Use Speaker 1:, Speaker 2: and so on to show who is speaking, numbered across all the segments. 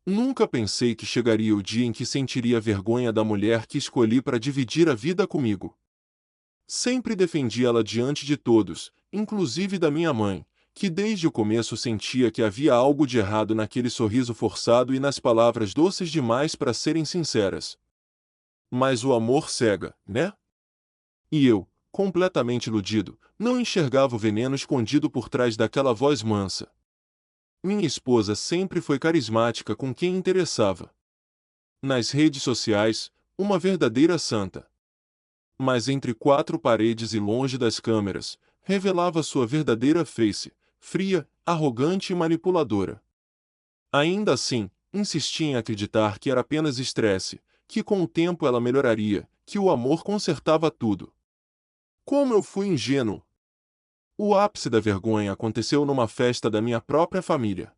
Speaker 1: Nunca pensei que chegaria o dia em que sentiria vergonha da mulher que escolhi para dividir a vida comigo. Sempre defendi ela diante de todos, inclusive da minha mãe, que desde o começo sentia que havia algo de errado naquele sorriso forçado e nas palavras doces demais para serem sinceras. Mas o amor cega, né? E eu, completamente iludido, não enxergava o veneno escondido por trás daquela voz mansa. Minha esposa sempre foi carismática com quem interessava. Nas redes sociais, uma verdadeira santa. Mas entre quatro paredes e longe das câmeras, revelava sua verdadeira face, fria, arrogante e manipuladora. Ainda assim, insistia em acreditar que era apenas estresse, que com o tempo ela melhoraria, que o amor consertava tudo. Como eu fui ingênuo! O ápice da vergonha aconteceu numa festa da minha própria família.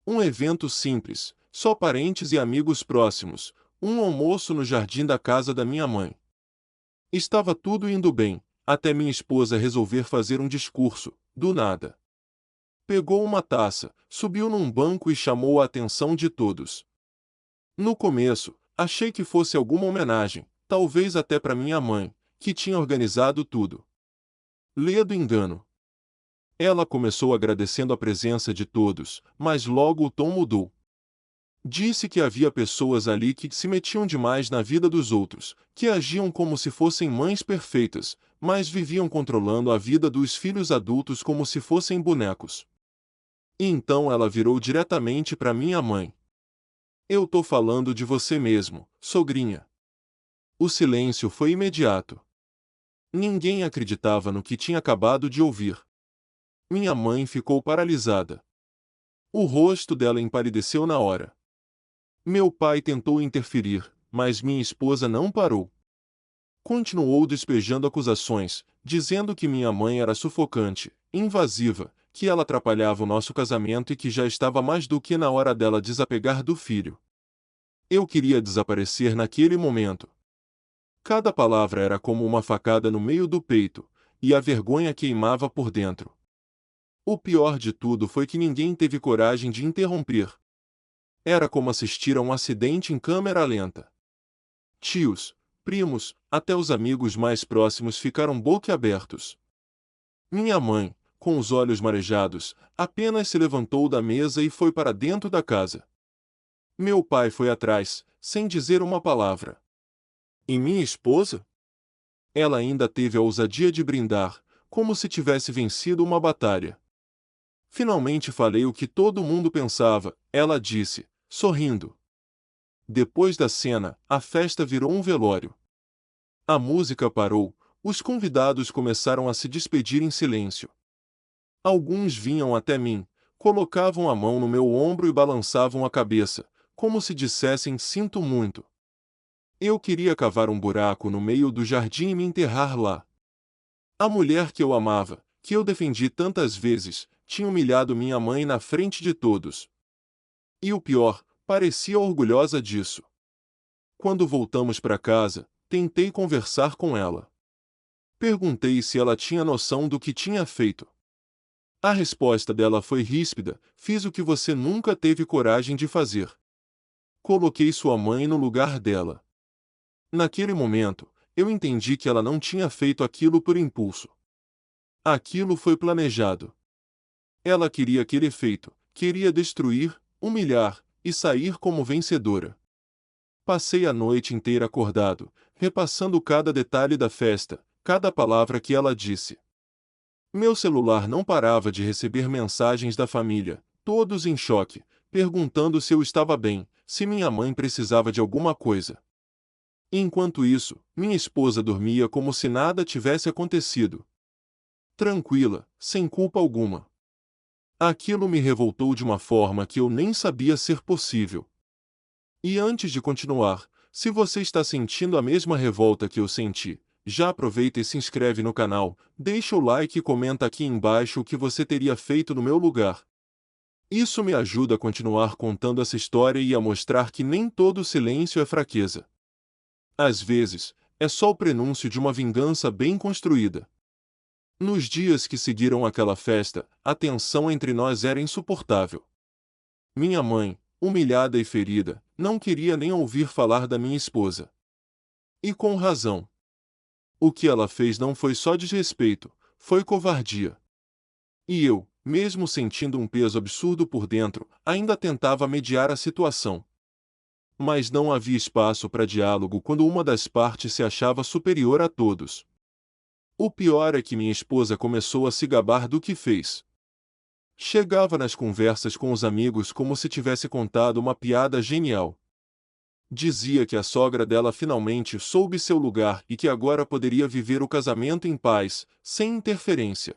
Speaker 1: Um evento simples, só parentes e amigos próximos, um almoço no jardim da casa da minha mãe. Estava tudo indo bem, até minha esposa resolver fazer um discurso, do nada. Pegou uma taça, subiu num banco e chamou a atenção de todos. No começo, achei que fosse alguma homenagem, talvez até para minha mãe, que tinha organizado tudo. Ledo engano. Ela começou agradecendo a presença de todos, mas logo o tom mudou. Disse que havia pessoas ali que se metiam demais na vida dos outros, que agiam como se fossem mães perfeitas, mas viviam controlando a vida dos filhos adultos como se fossem bonecos. E então ela virou diretamente para minha mãe. Eu tô falando de você mesmo, sogrinha. O silêncio foi imediato. Ninguém acreditava no que tinha acabado de ouvir. Minha mãe ficou paralisada. O rosto dela empalideceu na hora. Meu pai tentou interferir, mas minha esposa não parou. Continuou despejando acusações, dizendo que minha mãe era sufocante, invasiva, que ela atrapalhava o nosso casamento e que já estava mais do que na hora dela desapegar do filho. Eu queria desaparecer naquele momento. Cada palavra era como uma facada no meio do peito, e a vergonha queimava por dentro. O pior de tudo foi que ninguém teve coragem de interromper. Era como assistir a um acidente em câmera lenta. Tios, primos, até os amigos mais próximos ficaram boquiabertos. Minha mãe, com os olhos marejados, apenas se levantou da mesa e foi para dentro da casa. Meu pai foi atrás, sem dizer uma palavra. E minha esposa? Ela ainda teve a ousadia de brindar, como se tivesse vencido uma batalha. Finalmente falei o que todo mundo pensava, ela disse, sorrindo. Depois da cena, a festa virou um velório. A música parou, os convidados começaram a se despedir em silêncio. Alguns vinham até mim, colocavam a mão no meu ombro e balançavam a cabeça, como se dissessem sinto muito. Eu queria cavar um buraco no meio do jardim e me enterrar lá. A mulher que eu amava, que eu defendi tantas vezes, tinha humilhado minha mãe na frente de todos. E o pior, parecia orgulhosa disso. Quando voltamos para casa, tentei conversar com ela. Perguntei se ela tinha noção do que tinha feito. A resposta dela foi ríspida: fiz o que você nunca teve coragem de fazer. Coloquei sua mãe no lugar dela. Naquele momento, eu entendi que ela não tinha feito aquilo por impulso. Aquilo foi planejado. Ela queria aquele efeito, queria destruir, humilhar e sair como vencedora. Passei a noite inteira acordado, repassando cada detalhe da festa, cada palavra que ela disse. Meu celular não parava de receber mensagens da família, todos em choque, perguntando se eu estava bem, se minha mãe precisava de alguma coisa. Enquanto isso, minha esposa dormia como se nada tivesse acontecido. Tranquila, sem culpa alguma. Aquilo me revoltou de uma forma que eu nem sabia ser possível. E antes de continuar, se você está sentindo a mesma revolta que eu senti, já aproveita e se inscreve no canal, deixa o like e comenta aqui embaixo o que você teria feito no meu lugar. Isso me ajuda a continuar contando essa história e a mostrar que nem todo silêncio é fraqueza. Às vezes, é só o prenúncio de uma vingança bem construída. Nos dias que seguiram aquela festa, a tensão entre nós era insuportável. Minha mãe, humilhada e ferida, não queria nem ouvir falar da minha esposa. E com razão. O que ela fez não foi só desrespeito, foi covardia. E eu, mesmo sentindo um peso absurdo por dentro, ainda tentava mediar a situação. Mas não havia espaço para diálogo quando uma das partes se achava superior a todos. O pior é que minha esposa começou a se gabar do que fez. Chegava nas conversas com os amigos como se tivesse contado uma piada genial. Dizia que a sogra dela finalmente soube seu lugar e que agora poderia viver o casamento em paz, sem interferência.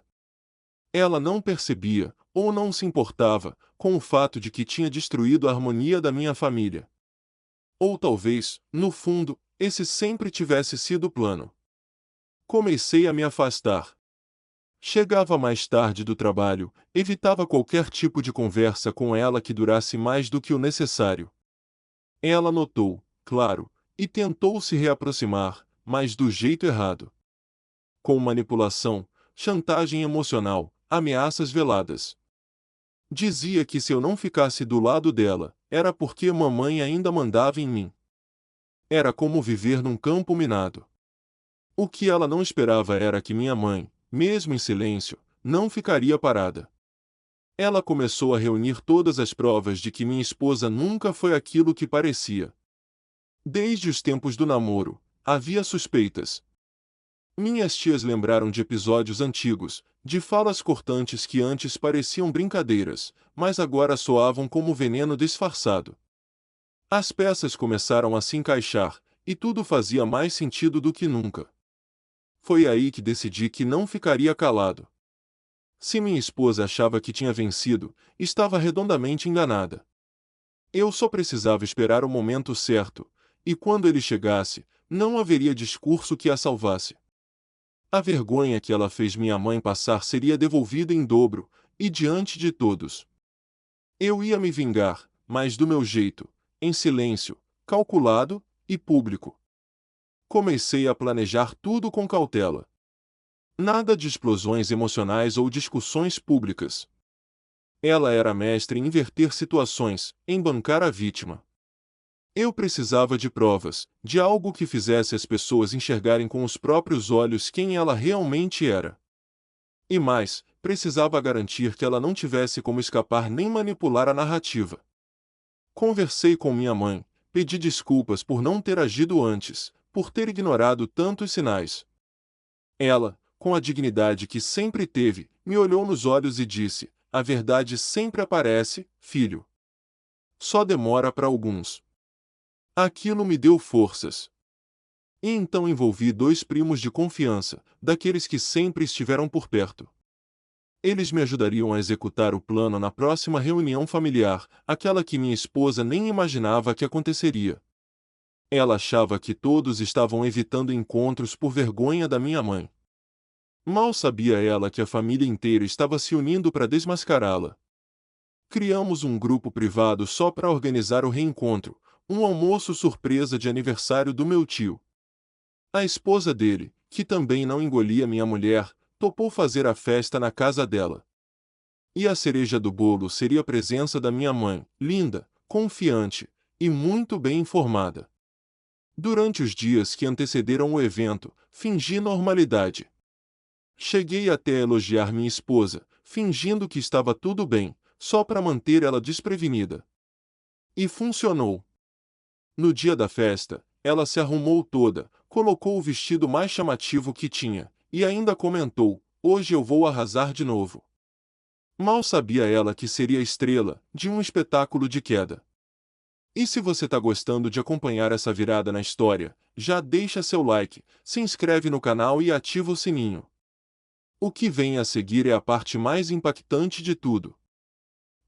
Speaker 1: Ela não percebia, ou não se importava, com o fato de que tinha destruído a harmonia da minha família. Ou talvez, no fundo, esse sempre tivesse sido o plano. Comecei a me afastar. Chegava mais tarde do trabalho, evitava qualquer tipo de conversa com ela que durasse mais do que o necessário. Ela notou, claro, e tentou se reaproximar, mas do jeito errado. Com manipulação, chantagem emocional, ameaças veladas. Dizia que se eu não ficasse do lado dela, era porque mamãe ainda mandava em mim. Era como viver num campo minado. O que ela não esperava era que minha mãe, mesmo em silêncio, não ficaria parada. Ela começou a reunir todas as provas de que minha esposa nunca foi aquilo que parecia. Desde os tempos do namoro, havia suspeitas. Minhas tias lembraram de episódios antigos, de falas cortantes que antes pareciam brincadeiras, mas agora soavam como veneno disfarçado. As peças começaram a se encaixar, e tudo fazia mais sentido do que nunca. Foi aí que decidi que não ficaria calado. Se minha esposa achava que tinha vencido, estava redondamente enganada. Eu só precisava esperar o momento certo, e quando ele chegasse, não haveria discurso que a salvasse. A vergonha que ela fez minha mãe passar seria devolvida em dobro, e diante de todos. Eu ia me vingar, mas do meu jeito, em silêncio, calculado e público. Comecei a planejar tudo com cautela. Nada de explosões emocionais ou discussões públicas. Ela era mestre em inverter situações, em bancar a vítima. Eu precisava de provas, de algo que fizesse as pessoas enxergarem com os próprios olhos quem ela realmente era. E mais, precisava garantir que ela não tivesse como escapar nem manipular a narrativa. Conversei com minha mãe, pedi desculpas por não ter agido antes, por ter ignorado tantos sinais. Ela, com a dignidade que sempre teve, me olhou nos olhos e disse: "A verdade sempre aparece, filho. Só demora para alguns." Aquilo me deu forças. E então envolvi dois primos de confiança, daqueles que sempre estiveram por perto. Eles me ajudariam a executar o plano na próxima reunião familiar, aquela que minha esposa nem imaginava que aconteceria. Ela achava que todos estavam evitando encontros por vergonha da minha mãe. Mal sabia ela que a família inteira estava se unindo para desmascará-la. Criamos um grupo privado só para organizar o reencontro, um almoço surpresa de aniversário do meu tio. A esposa dele, que também não engolia minha mulher, topou fazer a festa na casa dela. E a cereja do bolo seria a presença da minha mãe, linda, confiante e muito bem informada. Durante os dias que antecederam o evento, fingi normalidade. Cheguei até a elogiar minha esposa, fingindo que estava tudo bem, só para manter ela desprevenida. E funcionou. No dia da festa, ela se arrumou toda, colocou o vestido mais chamativo que tinha, e ainda comentou: "Hoje eu vou arrasar de novo." Mal sabia ela que seria a estrela de um espetáculo de queda. E se você tá gostando de acompanhar essa virada na história, já deixa seu like, se inscreve no canal e ativa o sininho. O que vem a seguir é a parte mais impactante de tudo.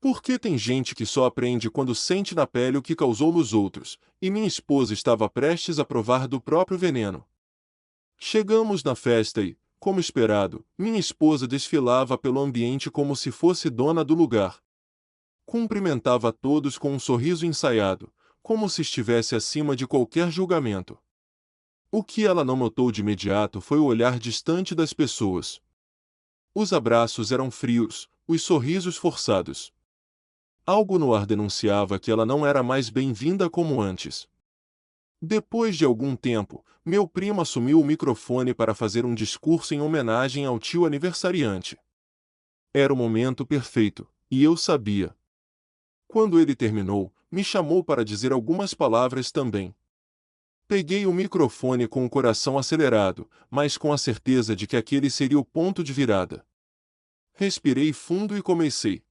Speaker 1: Porque tem gente que só aprende quando sente na pele o que causou nos outros, e minha esposa estava prestes a provar do próprio veneno. Chegamos na festa e, como esperado, minha esposa desfilava pelo ambiente como se fosse dona do lugar. Cumprimentava todos com um sorriso ensaiado, como se estivesse acima de qualquer julgamento. O que ela não notou de imediato foi o olhar distante das pessoas. Os abraços eram frios, os sorrisos forçados. Algo no ar denunciava que ela não era mais bem-vinda como antes. Depois de algum tempo, meu primo assumiu o microfone para fazer um discurso em homenagem ao tio aniversariante. Era o momento perfeito, e eu sabia. Quando ele terminou, me chamou para dizer algumas palavras também. Peguei o microfone com o coração acelerado, mas com a certeza de que aquele seria o ponto de virada. Respirei fundo e comecei.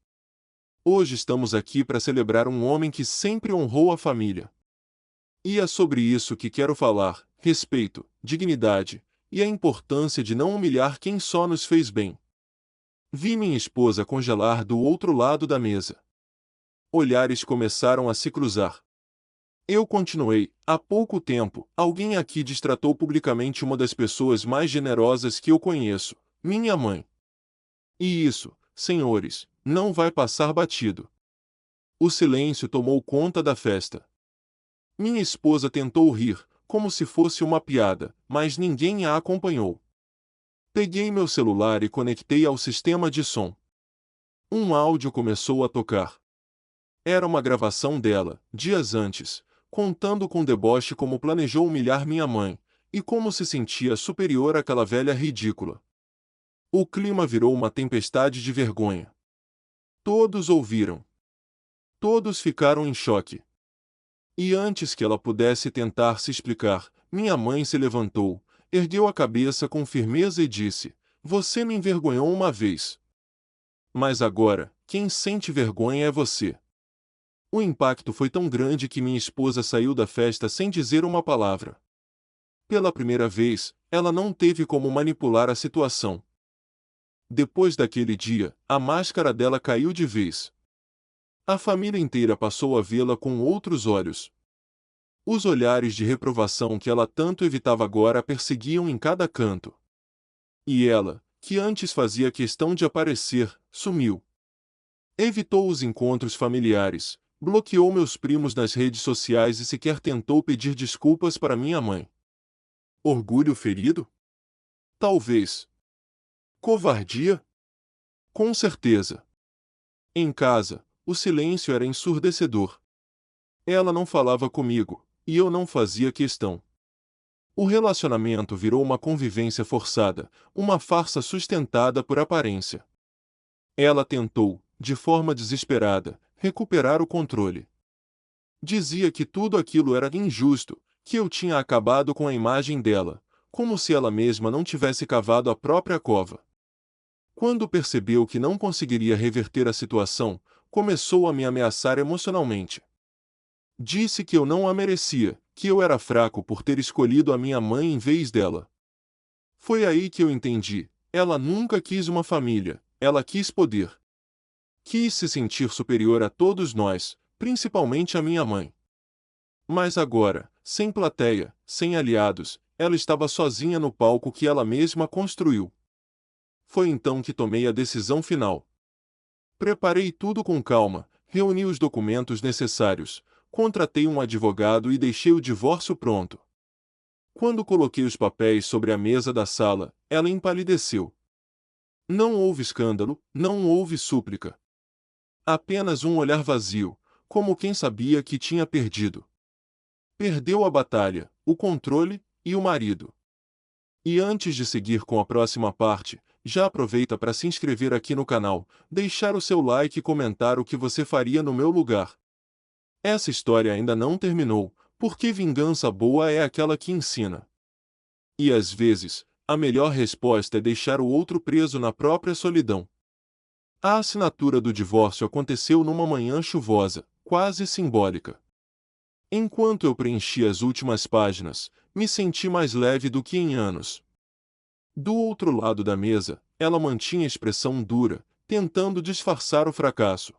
Speaker 1: Hoje estamos aqui para celebrar um homem que sempre honrou a família. E é sobre isso que quero falar: respeito, dignidade e a importância de não humilhar quem só nos fez bem. Vi minha esposa congelar do outro lado da mesa. Olhares começaram a se cruzar. Eu continuei: há pouco tempo, alguém aqui destratou publicamente uma das pessoas mais generosas que eu conheço, minha mãe. E isso, senhores, não vai passar batido. O silêncio tomou conta da festa. Minha esposa tentou rir, como se fosse uma piada, mas ninguém a acompanhou. Peguei meu celular e conectei ao sistema de som. Um áudio começou a tocar. Era uma gravação dela, dias antes, contando com deboche como planejou humilhar minha mãe, e como se sentia superior àquela velha ridícula. O clima virou uma tempestade de vergonha. Todos ouviram. Todos ficaram em choque. E antes que ela pudesse tentar se explicar, minha mãe se levantou, ergueu a cabeça com firmeza e disse: "Você me envergonhou uma vez. Mas agora, quem sente vergonha é você." O impacto foi tão grande que minha esposa saiu da festa sem dizer uma palavra. Pela primeira vez, ela não teve como manipular a situação. Depois daquele dia, a máscara dela caiu de vez. A família inteira passou a vê-la com outros olhos. Os olhares de reprovação que ela tanto evitava agora a perseguiam em cada canto. E ela, que antes fazia questão de aparecer, sumiu. Evitou os encontros familiares, bloqueou meus primos nas redes sociais e sequer tentou pedir desculpas para minha mãe. Orgulho ferido? Talvez. Covardia? Com certeza. Em casa, o silêncio era ensurdecedor. Ela não falava comigo, e eu não fazia questão. O relacionamento virou uma convivência forçada, uma farsa sustentada por aparência. Ela tentou, de forma desesperada, recuperar o controle. Dizia que tudo aquilo era injusto, que eu tinha acabado com a imagem dela, como se ela mesma não tivesse cavado a própria cova. Quando percebeu que não conseguiria reverter a situação, começou a me ameaçar emocionalmente. Disse que eu não a merecia, que eu era fraco por ter escolhido a minha mãe em vez dela. Foi aí que eu entendi: ela nunca quis uma família, ela quis poder. Quis se sentir superior a todos nós, principalmente a minha mãe. Mas agora, sem plateia, sem aliados, ela estava sozinha no palco que ela mesma construiu. Foi então que tomei a decisão final. Preparei tudo com calma, reuni os documentos necessários, contratei um advogado e deixei o divórcio pronto. Quando coloquei os papéis sobre a mesa da sala, ela empalideceu. Não houve escândalo, não houve súplica. Apenas um olhar vazio, como quem sabia que tinha perdido. Perdeu a batalha, o controle e o marido. E antes de seguir com a próxima parte, já aproveita para se inscrever aqui no canal, deixar o seu like e comentar o que você faria no meu lugar. Essa história ainda não terminou, porque vingança boa é aquela que ensina. E às vezes, a melhor resposta é deixar o outro preso na própria solidão. A assinatura do divórcio aconteceu numa manhã chuvosa, quase simbólica. Enquanto eu preenchia as últimas páginas, me senti mais leve do que em anos. Do outro lado da mesa, ela mantinha a expressão dura, tentando disfarçar o fracasso.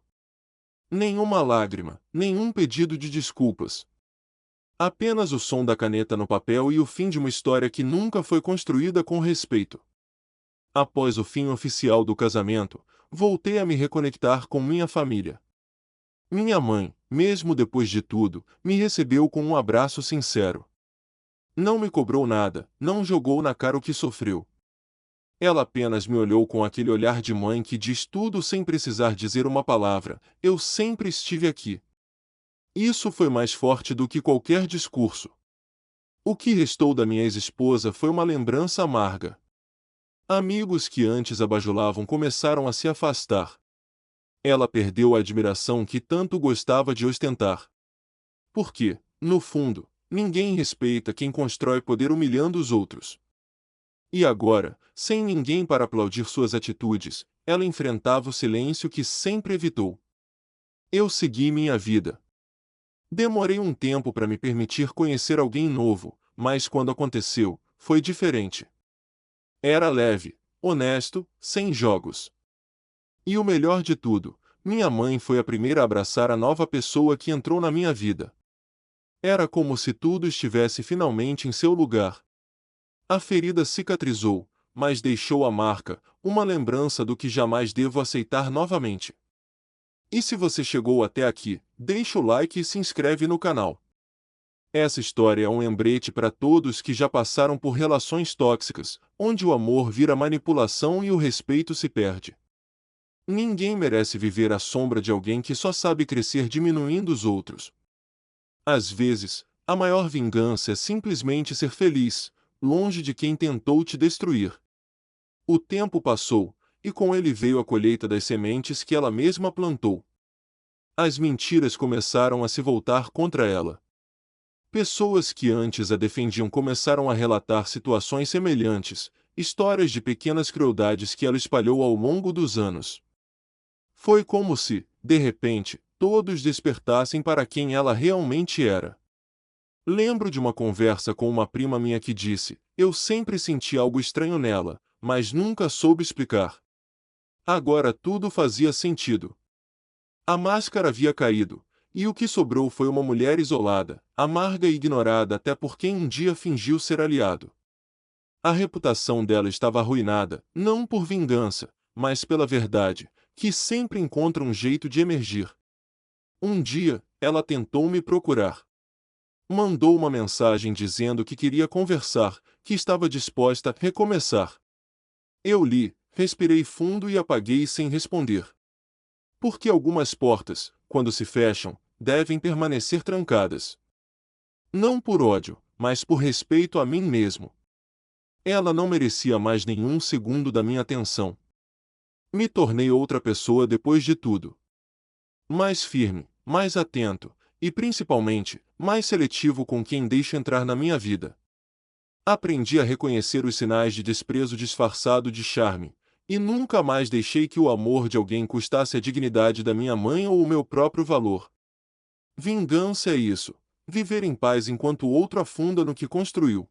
Speaker 1: Nenhuma lágrima, nenhum pedido de desculpas. Apenas o som da caneta no papel e o fim de uma história que nunca foi construída com respeito. Após o fim oficial do casamento, voltei a me reconectar com minha família. Minha mãe, mesmo depois de tudo, me recebeu com um abraço sincero. Não me cobrou nada, não jogou na cara o que sofreu. Ela apenas me olhou com aquele olhar de mãe que diz tudo sem precisar dizer uma palavra: eu sempre estive aqui. Isso foi mais forte do que qualquer discurso. O que restou da minha ex-esposa foi uma lembrança amarga. Amigos que antes a bajulavam começaram a se afastar. Ela perdeu a admiração que tanto gostava de ostentar. Porque, no fundo, ninguém respeita quem constrói poder humilhando os outros. E agora, sem ninguém para aplaudir suas atitudes, ela enfrentava o silêncio que sempre evitou. Eu segui minha vida. Demorei um tempo para me permitir conhecer alguém novo, mas quando aconteceu, foi diferente. Era leve, honesto, sem jogos. E o melhor de tudo, minha mãe foi a primeira a abraçar a nova pessoa que entrou na minha vida. Era como se tudo estivesse finalmente em seu lugar. A ferida cicatrizou, mas deixou a marca, uma lembrança do que jamais devo aceitar novamente. E se você chegou até aqui, deixa o like e se inscreve no canal. Essa história é um lembrete para todos que já passaram por relações tóxicas, onde o amor vira manipulação e o respeito se perde. Ninguém merece viver à sombra de alguém que só sabe crescer diminuindo os outros. Às vezes, a maior vingança é simplesmente ser feliz, longe de quem tentou te destruir. O tempo passou, e com ele veio a colheita das sementes que ela mesma plantou. As mentiras começaram a se voltar contra ela. Pessoas que antes a defendiam começaram a relatar situações semelhantes, histórias de pequenas crueldades que ela espalhou ao longo dos anos. Foi como se, de repente, todos despertassem para quem ela realmente era. Lembro de uma conversa com uma prima minha que disse: eu sempre senti algo estranho nela, mas nunca soube explicar. Agora tudo fazia sentido. A máscara havia caído, e o que sobrou foi uma mulher isolada, amarga e ignorada até por quem um dia fingiu ser aliado. A reputação dela estava arruinada, não por vingança, mas pela verdade, que sempre encontra um jeito de emergir. Um dia, ela tentou me procurar. Mandou uma mensagem dizendo que queria conversar, que estava disposta a recomeçar. Eu li, respirei fundo e apaguei sem responder. Porque algumas portas, quando se fecham, devem permanecer trancadas. Não por ódio, mas por respeito a mim mesmo. Ela não merecia mais nenhum segundo da minha atenção. Me tornei outra pessoa depois de tudo. Mais firme, mais atento, e principalmente, mais seletivo com quem deixo entrar na minha vida. Aprendi a reconhecer os sinais de desprezo disfarçado de charme, e nunca mais deixei que o amor de alguém custasse a dignidade da minha mãe ou o meu próprio valor. Vingança é isso, viver em paz enquanto o outro afunda no que construiu.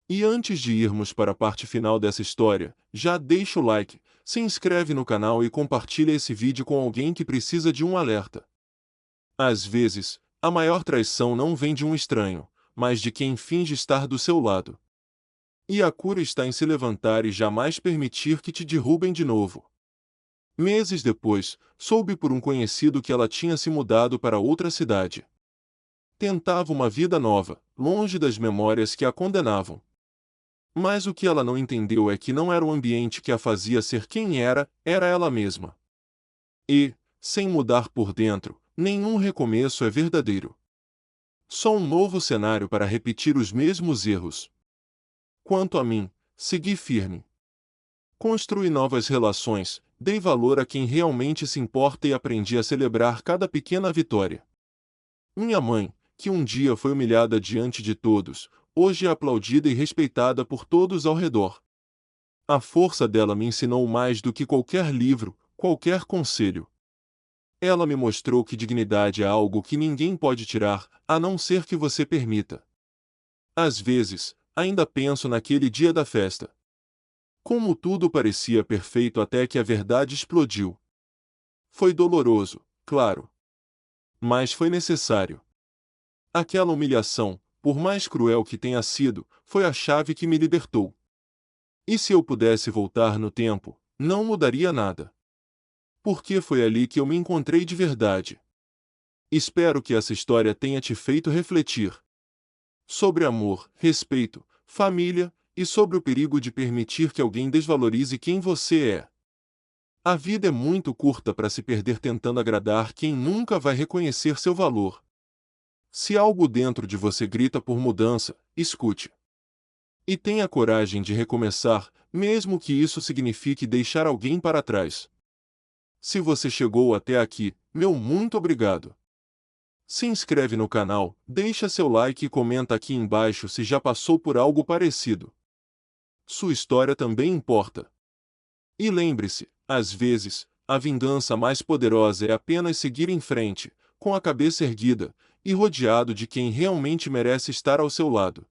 Speaker 1: E antes de irmos para a parte final dessa história, já deixa o like, se inscreve no canal e compartilha esse vídeo com alguém que precisa de um alerta. Às vezes, a maior traição não vem de um estranho, mas de quem finge estar do seu lado. E a cura está em se levantar e jamais permitir que te derrubem de novo. Meses depois, soube por um conhecido que ela tinha se mudado para outra cidade. Tentava uma vida nova, longe das memórias que a condenavam. Mas o que ela não entendeu é que não era o ambiente que a fazia ser quem era, era ela mesma. E, sem mudar por dentro, nenhum recomeço é verdadeiro. Só um novo cenário para repetir os mesmos erros. Quanto a mim, segui firme. Construí novas relações, dei valor a quem realmente se importa e aprendi a celebrar cada pequena vitória. Minha mãe, que um dia foi humilhada diante de todos, hoje é aplaudida e respeitada por todos ao redor. A força dela me ensinou mais do que qualquer livro, qualquer conselho. Ela me mostrou que dignidade é algo que ninguém pode tirar, a não ser que você permita. Às vezes, ainda penso naquele dia da festa. Como tudo parecia perfeito até que a verdade explodiu. Foi doloroso, claro. Mas foi necessário. Aquela humilhação, por mais cruel que tenha sido, foi a chave que me libertou. E se eu pudesse voltar no tempo, não mudaria nada. Porque foi ali que eu me encontrei de verdade. Espero que essa história tenha te feito refletir sobre amor, respeito, família e sobre o perigo de permitir que alguém desvalorize quem você é. A vida é muito curta para se perder tentando agradar quem nunca vai reconhecer seu valor. Se algo dentro de você grita por mudança, escute. E tenha coragem de recomeçar, mesmo que isso signifique deixar alguém para trás. Se você chegou até aqui, meu muito obrigado. Se inscreve no canal, deixa seu like e comenta aqui embaixo se já passou por algo parecido. Sua história também importa. E lembre-se, às vezes, a vingança mais poderosa é apenas seguir em frente, com a cabeça erguida, e rodeado de quem realmente merece estar ao seu lado.